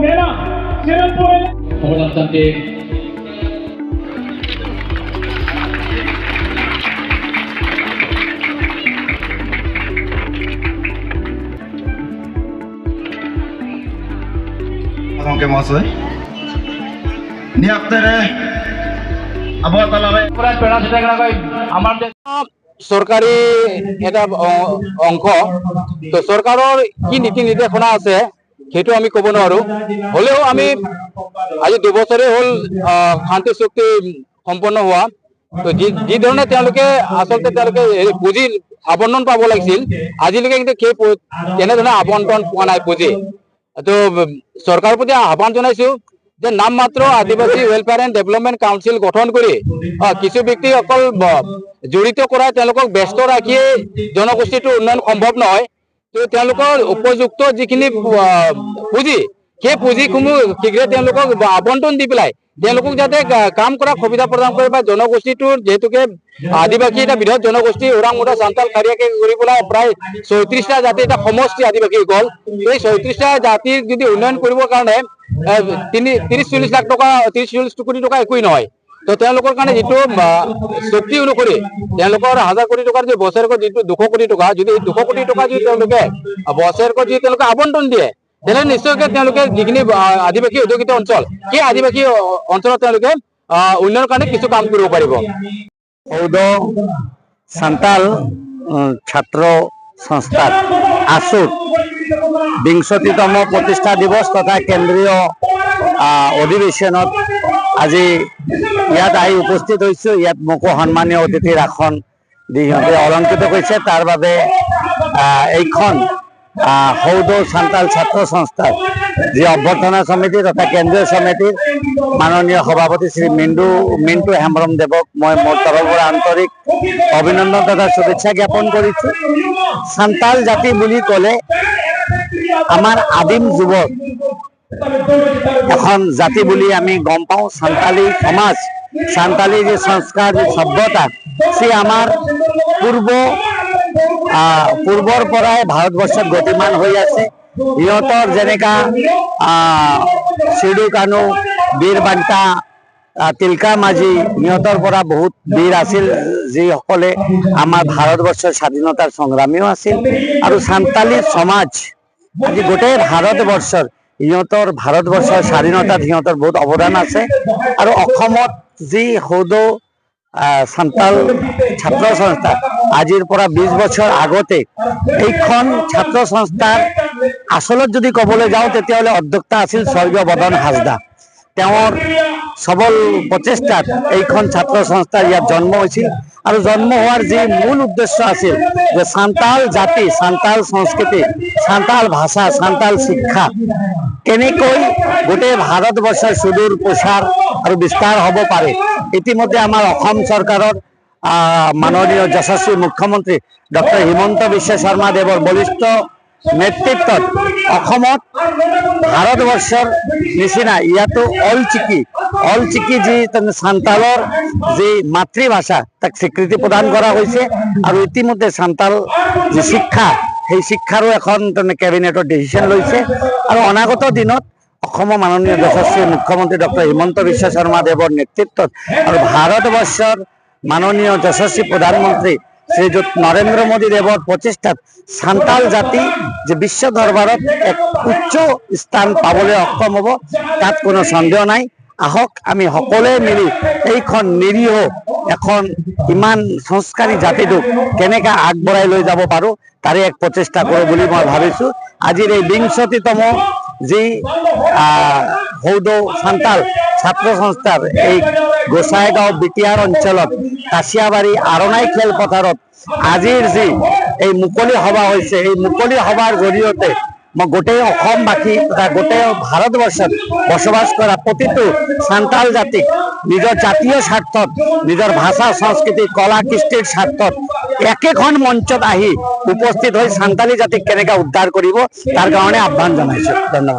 মেলা syrup করে অবদানকে Oke maksud ini after abah talare সরকারি এটা অংশ তো সরকারের কি নীতি নির্দেশনা আছে সেইটো আমি কব নোৱাৰো হলেও আমি আজি 2 বছৰে হল শান্তি চুক্তি সম্পন্ন হোৱা তো যি ধৰণে তেওঁলোকে আসলতে তেওঁলোকে পুঁজিৰ আবণ্টন পাব লাগিছিল আজিলৈকে কিন্তু তেনেধৰণে আবণ্টন পোৱা নাই পুঁজি তো চৰকাৰৰ প্ৰতি আহ্বান জনাইছো যে নাম মাত্ৰ আদিবাসী ওয়েলফেয়াৰ এন্ড ডেভেলপমেন্ট কাউন্সিল গঠন কৰি কিছু ব্যক্তি অকল জড়িত কৰা তেওঁলোকক ব্যস্ত ৰাখি জনগোষ্ঠীটোৰ উন্নয়ন সম্ভৱ নহয় তো তেওঁলোকৰ উপযুক্ত যিখিনি পুঁজি সেই পুঁজিসমূহ শীঘ্ৰে তেওঁলোকক আবণ্টন দি পেলাই তেওঁলোকক যাতে কাম কৰা সুবিধা প্ৰদান কৰে বা জনগোষ্ঠীটোৰ যেহেতুকে আদিবাসী এটা বৃহৎ জনগোষ্ঠী ওৰাং মুডা সান্তাল কাৰিয়াকে কৰি পেলাই প্ৰায় 34টা জাতি এটা সমষ্টি আদিবাসী গল এই 34টা জাতিৰ যদি উন্নয়ন কৰিবৰ কাৰণে 30-40 লাখ টকা 30-40 কোটি টকা একোই নহয় তো তেওঁলোকৰ কাৰণে যেটো চুক্তি অনুসৰি তেওঁলোকৰ 1000 কোটি টকাৰ যে বছৰেকৰ যেটো 200 কোটি টকা যদি 200 কোটি টকা যদি তেওঁলোকে বছৰেকৰ যদি তেওঁলোকে আবণ্টন দিয়ে তেনে নিশ্চয়কৈ তেওঁলোকে যিখিনি আদিবাসী অধিকৃত অঞ্চল সেই আদিবাসী অঞ্চলত তেওঁলোকে উন্নয়নৰ কাৰণে কিছু কাম কৰিব পাৰিব সৌদ সান্তাল ছাত্র সংস্থা আসুর 20তম প্রতিষ্ঠা দিবস তথা কেন্দ্রীয় অধিবেশনত আজি ইয়াত আহি উপস্থিত হয়েছো ইয়াত মোকো সন্মানীয় অতিথির আসন দি সিহঁতে অলংকৃত কৰিছে তাৰ বাবে এইখন সৌদ সান্তাল ছাত্ৰ সংস্থাৰ যে অভ্যৰ্থনা সমিতি তথা কেন্দ্ৰীয় সমিতিৰ মাননীয় সভাপতি শ্ৰী মিন্টু হেমব্ৰম দেৱক মই মোৰ তৰফৰ আন্তৰিক অভিনন্দন তথা শুভেচ্ছা জ্ঞাপন কৰিছো সান্তাল জাতি বুলি ক'লে আমাৰ আদিম যুৱক এখন জাতি বুলি আমি গম পাওঁ সান্তালী সমাজ সান্তালী যে সংস্কার যে সভ্যতা সে আমার পূৰ্বৰ পৰাই ভাৰতবৰ্ষত গতিমান হৈ আছে ইহঁতৰ যেনেকা সিডু কানু বীৰ বান্তা তিলকা মাঝি ইহঁতৰ পৰা বহুত বীৰ আছিল যিসকলে আমাৰ ভাৰতবৰ্ষৰ স্বাধীনতাৰ সংগ্ৰামীও আছিল আৰু সান্তালী সমাজ আজি গোটেই ভাৰতবৰ্ষৰ ইহঁতৰ ভাৰতবৰ্ষৰ স্বাধীনতাত ইহঁতৰ বহুত অৱদান আছে আৰু অসমত যি সৌদ সান্তাল ছাত্ৰ সংস্থা আজিৰ পৰা 20 বছৰ আগতে এইখন ছাত্ৰ সংস্থাৰ আসলত যদি কবলৈ যাওঁ তেতিয়াহলে অধ্যক্ষ আছিল স্বৰ্গীয় বদন হাজদা তেওঁৰ সবল প্ৰচেষ্টাত এইখন ছাত্ৰ সংস্থাৰ ইয়াত জন্ম হৈছিল আৰু জন্ম হোৱাৰ যি মূল উদ্দেশ্য আছিল যে সান্তাল জাতি সান্তাল সংস্কৃতি সান্তাল ভাষা সান্তাল শিক্ষা কেনেকৈ গোটেই ভাৰতবৰ্ষৰ সুদূৰ প্ৰসাৰ আৰু বিস্তাৰ হ'ব পাৰে ইতিমধ্যে আমাৰ অসম চৰকাৰৰ মাননীয় যশস্বী মুখ্যমন্ত্ৰী ডক্টৰ হিমন্ত বিশ্ব শৰ্মা দেৱৰ বলিষ্ঠ নেতৃত্বত অসমত ভাৰতবৰ্ষৰ নিচিনা ইয়াতো অল চিকি যি সান্তালৰ যি মাতৃভাষা তাক স্বীকৃতি প্ৰদান কৰা হৈছে আৰু ইতিমধ্যে সান্তাল যি শিক্ষা সেই শিক্ষাৰো এখন কেবিনেটৰ ডিসিশন লৈছে আৰু অনাগত দিনত অসমৰ মাননীয় যশস্বী মুখ্যমন্ত্ৰী ডক্টৰ হিমন্ত বিশ্ব শৰ্মা দেৱৰ নেতৃত্বত আৰু ভাৰতবৰ্ষৰ মাননীয় যশস্বী প্ৰধানমন্ত্ৰী শ্ৰীযুত নৰেন্দ্ৰ মোদী দেৱৰ প্ৰচেষ্টাত সান্তাল জাতি যে বিশ্ব দৰবাৰত এক উচ্চ স্থান পাবলৈ সক্ষম হ'ব তাত কোনো সন্দেহ নাই আহক আমি সকলোৱে মিলি এইখন নিৰীহ এখন ইমান সংস্কাৰী জাতিটোক কেনেকৈ আগবঢ়াই লৈ যাব পাৰোঁ তাৰে এক প্ৰচেষ্টা কৰোঁ বুলি মই ভাবিছোঁ আজিৰ এই 20তম যি সৌদ সান্তাল ছাত্ৰ সংস্থাৰ এই গোসাইগাঁও বিটিয়াৰ অঞ্চলত কাছিয়াবাড়ি আৰণাই খেলপথাৰত আজিৰ যি এই মুকলি সভা হৈছে এই মুকলি সভাৰ জৰিয়তে মই গোটেই অসমবাসী তথা গোটেই ভাৰতবৰ্ষত বসবাস কৰা প্ৰতিটো সান্তাল জাতিক নিজৰ জাতীয় স্বাৰ্থত নিজৰ ভাষা সংস্কৃতি কলা কৃষ্টিৰ স্বাৰ্থত একেখন মঞ্চত আহি উপস্থিত হৈ সান্তালী জাতিক কেনেকৈ উদ্ধাৰ কৰিব তাৰ কাৰণে আহ্বান জনাইছোঁ ধন্যবাদ।